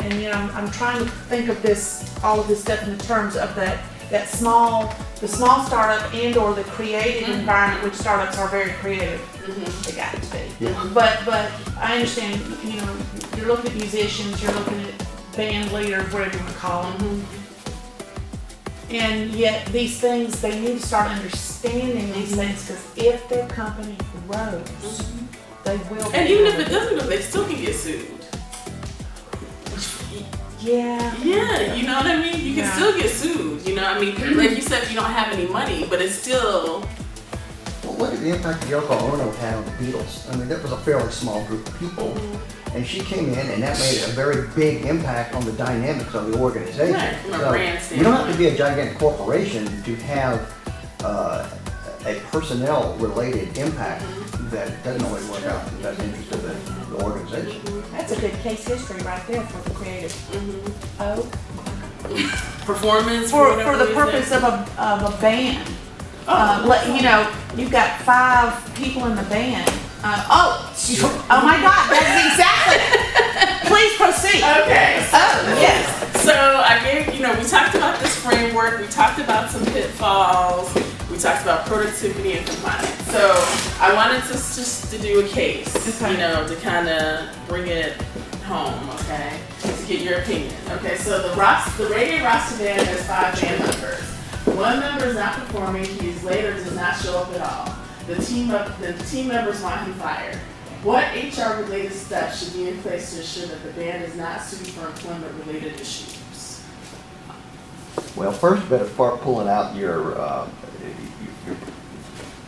and you know, I'm trying to think of all of this stuff in the terms of the small startup and or the creative environment, which startups are very creative. They got to be. Yeah. But I understand, you know, you're looking at musicians, you're looking at band leaders, whatever you want to call them. And yet these things, they need to start understanding these things, because if their company grows, they will. And even if it doesn't grow, they still can get sued. Yeah. Yeah, you know what I mean? You can still get sued, you know what I mean? Like you said, if you don't have any money, but it's still... Well, look at the impact Yoko Ono had on the Beatles. I mean, that was a fairly small group of people. And she came in, and that made a very big impact on the dynamics of the organization. Right, from a So brand standpoint. you don't have to be a gigantic corporation to have a personnel-related impact that doesn't always work out in the best interest of the organization. That's a good case history right there for the creative. Performance For the purpose of a band. You know, you've got 5 people in the band. Oh my God, that's exactly. Please proceed. Okay. Oh, yes. So I gave, you know, we talked about this framework, we talked about some pitfalls, we talked about productivity and compliance. So I wanted to just to do a case, you know, to kind of bring it home, okay, to get your opinion. Okay, so the reggae roster band has 5 band members. One member is not performing, he is late or does not show up at all. The team members want him fired. What HR-related steps should be in place to ensure that the band is not sued for employment-related issues? Well, first you better start pulling out your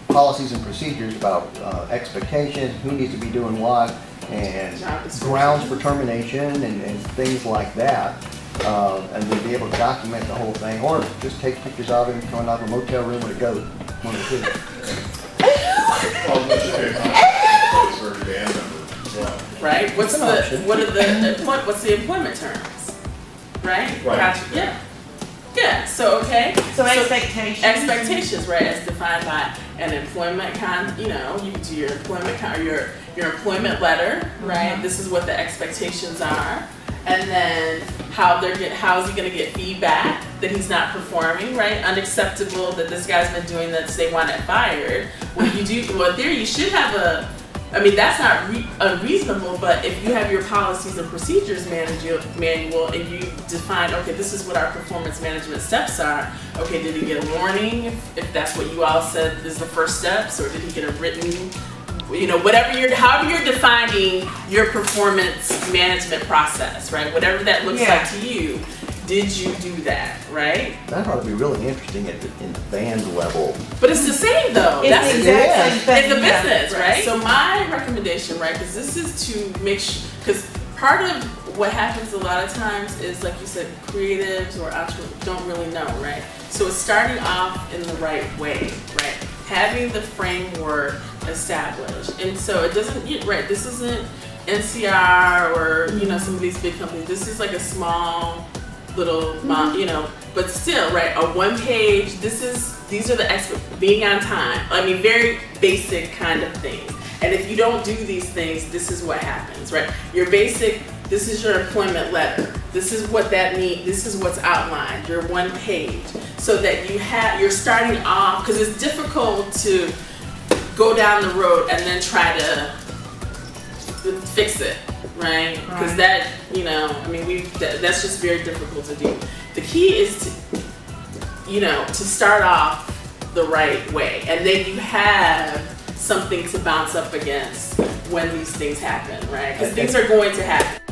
policies and procedures about expectations, who needs to be doing what, and grounds for termination and things like that. And then be able to document the whole thing, or just take pictures of him coming out of a motel room with a goat. One of the two. Right? What's the employment terms? Right? Gotcha. Yeah. Yeah. So So expectations. Expectations, right? As defined by an employment you know, you can do your employment your employment letter, right? This is what the expectations are. And then how is he going to get feedback that he's not performing, right? Unacceptable that this guy's been doing this, they want it fired. Well, there you should have I mean, that's not unreasonable, but if you have your policies and procedures manual and you define, okay, this is what our performance management steps are. Okay, did he get a warning if that's what you all said is the first steps, or did he get a written, you know, however you're defining your performance management process, right? Whatever that looks like to you, did you do that, right? That ought to be really interesting in the band level. But it's the same though. That's the exact same thing. It's a business, right? So my recommendation, right, because this is to make sure, because part of what happens a lot of times is, like you said, creatives or entrepreneurs don't really know, right? So it's starting off in the right way, right? Having the framework established. And so it doesn't, right, this isn't NCR or, you know, some of these big companies. This is like a small little, you know, but still, right, a 1-page, these are the being on time. I mean, very basic kind of things. And if you don't do these things, this is what happens, right? This is your employment letter. This is what that means. This is what's outlined, your 1 page. So that you're starting off, because it's difficult to go down the road and then try to fix it, right? Because that, you know, I mean, that's just very difficult to do. The key is to, you know, to start off the right way, and then you have something to bounce up against when these things happen, right? Because things are going to happen.